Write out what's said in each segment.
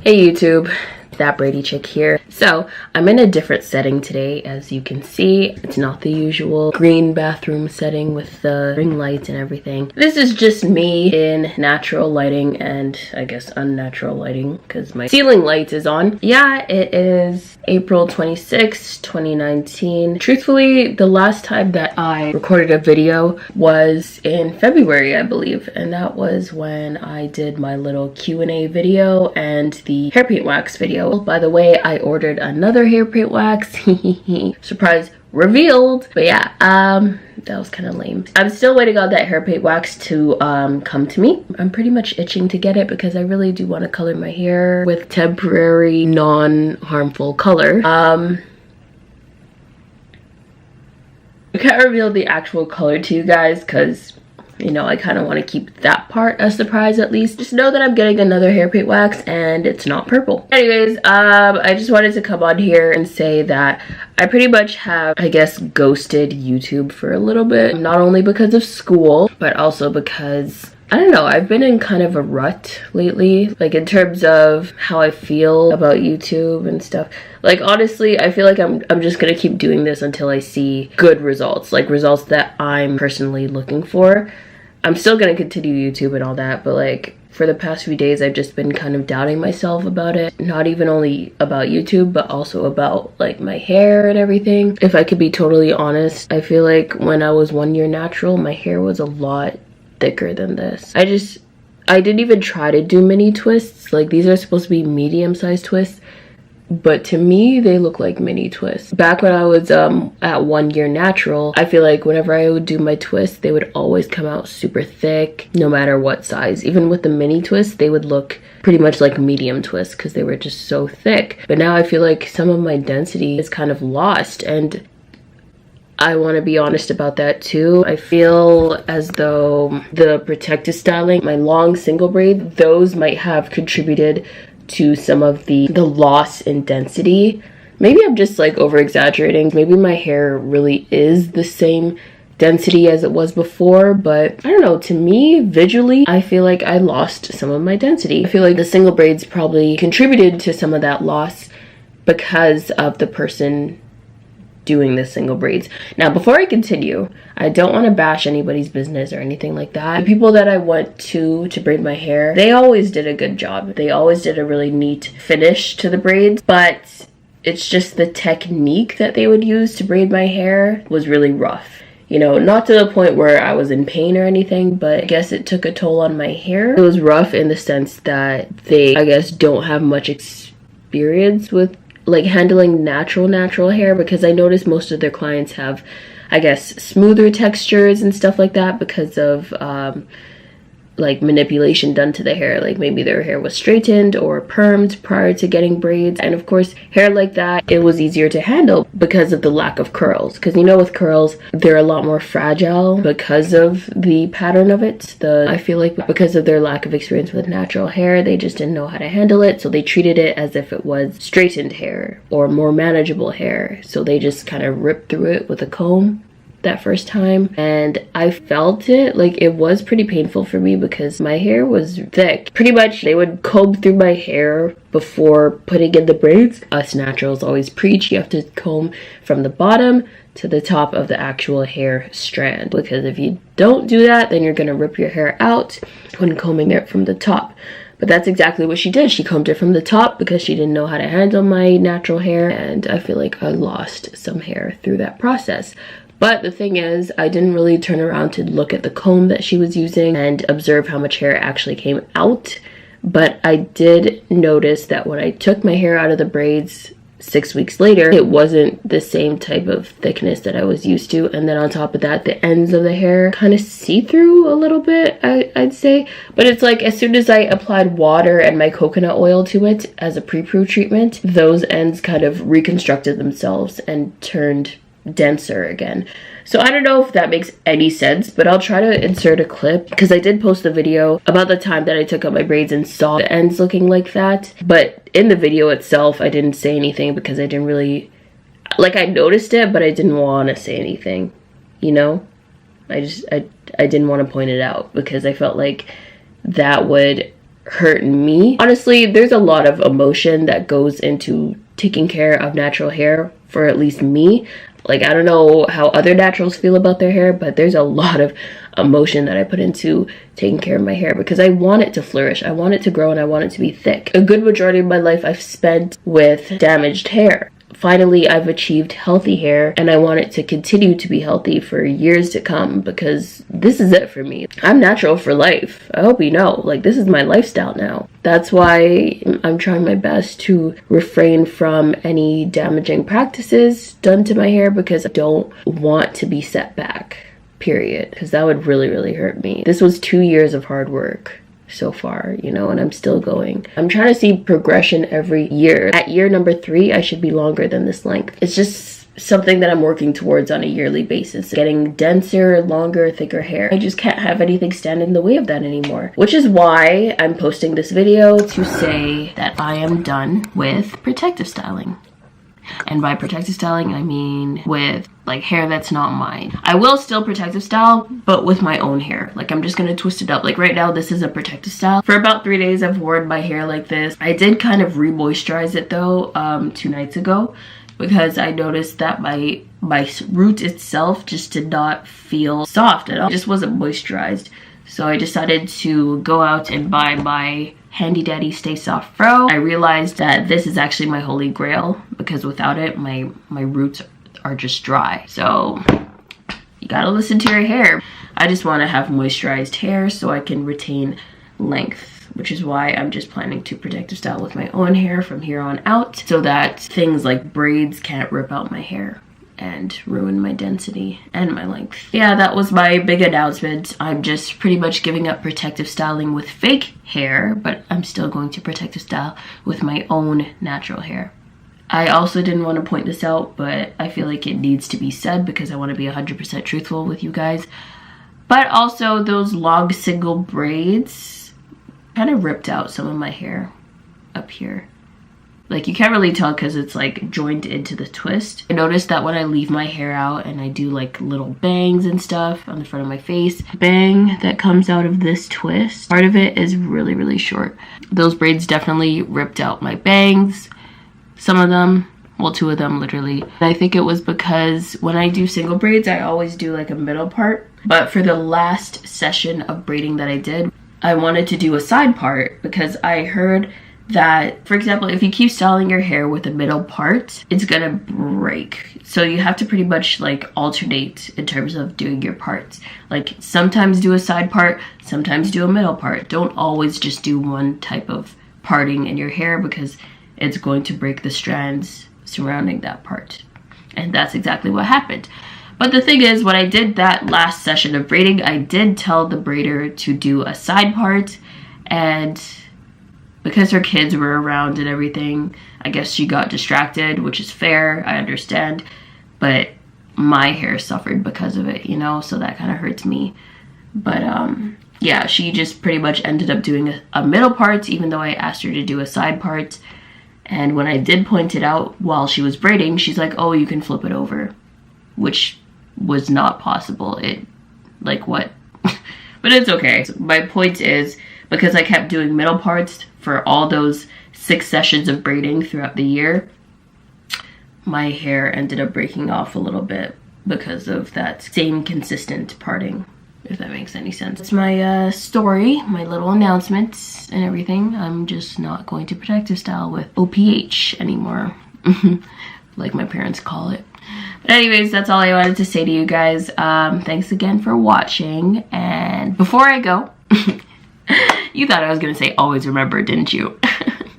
Hey YouTube, that Brady chick here. So I'm in a different setting today. As you can see, it's not the usual green bathroom setting with the ring lights and everything. This is just me in natural lighting and I guess unnatural lighting because my ceiling light is on. Yeah, it is April 26, 2019. Truthfully, the last time that I recorded a video was in February, I believe, and that was when I did my little Q&A video and the hair paint wax video. By the way, I ordered another hair paint wax. Surprise revealed. But yeah, that was kind of lame. I'm still waiting on that hair paint wax to come to me. I'm pretty much itching to get it because I really do want to color my hair with temporary non-harmful color. I can't reveal the actual color to you guys because, you know, I kind of want to keep that part a surprise at least. Just know that I'm getting another hair paint wax and it's not purple. Anyways, I just wanted to come on here and say that I pretty much have, I guess, ghosted YouTube for a little bit. Not only because of school, but also because, I don't know, I've been in kind of a rut lately. Like in terms of how I feel about YouTube and stuff. Like honestly, I feel like I'm just gonna keep doing this until I see good results. Like results that I'm personally looking for. I'm still gonna continue YouTube and all that, but like for the past few days I've just been kind of doubting myself about it. Not even only about YouTube, but also about like my hair and everything. If I could be totally honest, I feel like when I was 1 year natural, my hair was a lot thicker than this. I didn't even try to do mini twists. Like these are supposed to be medium-sized twists, but to me they look like mini twists. Back when I was at 1 year natural, I feel like whenever I would do my twists, they would always come out super thick no matter what size. Even with the mini twists, they would look pretty much like medium twists because they were just so thick. But now I feel like some of my density is kind of lost, and I want to be honest about that too. I feel as though the protective styling, my long single braid, those might have contributed to some of the loss in density. Maybe I'm just like over exaggerating. Maybe my hair really is the same density as it was before, but I don't know, to me visually I feel like I lost some of my density. I feel like the single braids probably contributed to some of that loss because of the person doing the single braids. Now before I continue, I don't want to bash anybody's business or anything like that. The people that I went to braid my hair, they always did a good job. They always did a really neat finish to the braids, but it's just the technique that they would use to braid my hair was really rough. You know, not to the point where I was in pain or anything, but I guess it took a toll on my hair. It was rough in the sense that they, I guess, don't have much experience with like handling natural hair, because I noticed most of their clients have, I guess, smoother textures and stuff like that because of like manipulation done to the hair. Like maybe their hair was straightened or permed prior to getting braids, and of course hair like that, it was easier to handle because of the lack of curls. Because you know, with curls they're a lot more fragile because of the pattern of it. I feel like because of their lack of experience with natural hair, they just didn't know how to handle it, so they treated it as if it was straightened hair or more manageable hair, so they just kind of ripped through it with a comb that first time. And I felt it, like it was pretty painful for me because my hair was thick. Pretty much they would comb through my hair before putting in the braids. Us naturals always preach you have to comb from the bottom to the top of the actual hair strand, because if you don't do that, then you're gonna rip your hair out when combing it from the top. But that's exactly what she did. She combed it from the top because she didn't know how to handle my natural hair, and I feel like I lost some hair through that process. But the thing is, I didn't really turn around to look at the comb that she was using and observe how much hair actually came out. But I did notice that when I took my hair out of the braids 6 weeks later, it wasn't the same type of thickness that I was used to. And then on top of that, the ends of the hair kind of see-through a little bit, I'd say. But it's like as soon as I applied water and my coconut oil to it as a pre-poo treatment, those ends kind of reconstructed themselves and turned denser again. So I don't know if that makes any sense, but I'll try to insert a clip because I did post a video about the time that I took out my braids and saw the ends looking like that. But in the video itself, I didn't say anything because I didn't really, like, I noticed it, but I didn't want to say anything, you know? I didn't want to point it out because I felt like that would hurt me. Honestly, there's a lot of emotion that goes into taking care of natural hair, for at least me. Like, I don't know how other naturals feel about their hair, but there's a lot of emotion that I put into taking care of my hair because I want it to flourish, I want it to grow, and I want it to be thick. A good majority of my life I've spent with damaged hair. Finally, I've achieved healthy hair, and I want it to continue to be healthy for years to come because this is it for me. I'm natural for life. I hope you know, like, this is my lifestyle now. That's why I'm trying my best to refrain from any damaging practices done to my hair because I don't want to be set back, period, because that would really, really hurt me. This was 2 years of hard work so far, you know, and I'm still going. I'm trying to see progression every year. At year number 3, I should be longer than this length. It's just something that I'm working towards on a yearly basis. Getting denser, longer, thicker hair. I just can't have anything stand in the way of that anymore. Which is why I'm posting this video to say that I am done with protective styling. And by protective styling, I mean with like hair that's not mine. I will still protective style, but with my own hair. Like, I'm just gonna twist it up. Like right now, this is a protective style. For about 3 days, I've worn my hair like this. I did kind of re-moisturize it though 2 nights ago because I noticed that my root itself just did not feel soft at all. It just wasn't moisturized. So I decided to go out and buy my Handy Dandy Stay Soft Fro. I realized that this is actually my holy grail because without it, my roots are just dry. So you gotta listen to your hair. I just want to have moisturized hair so I can retain length, which is why I'm just planning to protective style with my own hair from here on out so that things like braids can't rip out my hair and ruin my density and my length. Yeah, that was my big announcement. I'm just pretty much giving up protective styling with fake hair, but I'm still going to protective style with my own natural hair. I also didn't want to point this out, but I feel like it needs to be said because I want to be 100% truthful with you guys. But also, those long single braids kind of ripped out some of my hair up here. Like, you can't really tell because it's like joined into the twist. I noticed that when I leave my hair out and I do like little bangs and stuff on the front of my face, bang that comes out of this twist, part of it is really, really short. Those braids definitely ripped out my bangs. Some of them, well, 2 of them literally. I think it was because when I do single braids, I always do like a middle part. But for the last session of braiding that I did, I wanted to do a side part because I heard that, for example, if you keep styling your hair with a middle part, it's gonna break. So you have to pretty much like alternate in terms of doing your parts. Like, sometimes do a side part, sometimes do a middle part. Don't always just do one type of parting in your hair because it's going to break the strands surrounding that part. And that's exactly what happened. But the thing is, when I did that last session of braiding, I did tell the braider to do a side part, and because her kids were around and everything, I guess she got distracted, which is fair, I understand. But my hair suffered because of it, you know, so that kind of hurts me. But yeah, she just pretty much ended up doing a middle part, even though I asked her to do a side part. And when I did point it out while she was braiding, she's like, oh, you can flip it over, which was not possible. It, like, what? But it's okay. So my point is, because I kept doing middle parts for all those 6 sessions of braiding throughout the year, my hair ended up breaking off a little bit because of that same consistent parting, if that makes any sense. It's my story, my little announcements and everything. I'm just not going to protective style with OPH anymore, like my parents call it. But anyways, that's all I wanted to say to you guys. Thanks again for watching. And before I go, you thought I was gonna say always remember, didn't you?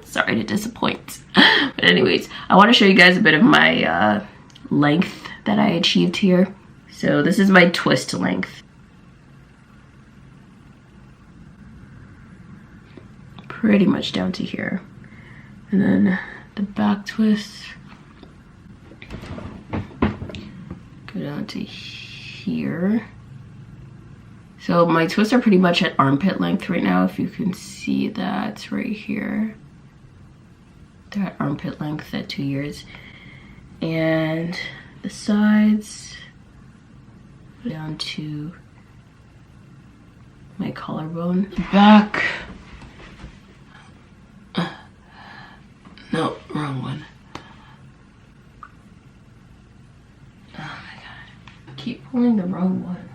Sorry to disappoint. But anyways, I want to show you guys a bit of my length that I achieved here. So this is my twist length. Pretty much down to here. And then the back twist, go down to here. So my twists are pretty much at armpit length right now, if you can see that right here. They're at armpit length at 2 years. And the sides down to my collarbone. The back wrong one.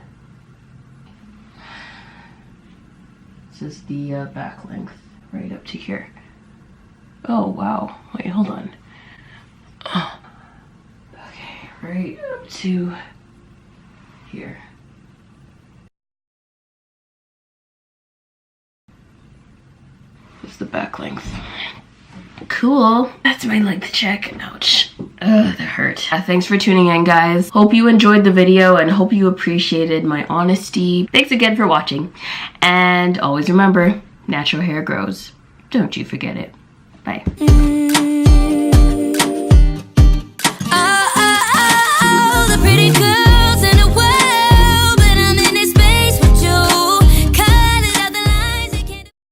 This is the back length, right up to here. Oh, wow. Wait, hold on. Oh. Okay, right up to here. This is the back length. Cool. That's my length check. Ouch. Ugh, that hurt. Thanks for tuning in, guys. Hope you enjoyed the video and hope you appreciated my honesty. Thanks again for watching. And always remember, natural hair grows. Don't you forget it. Bye.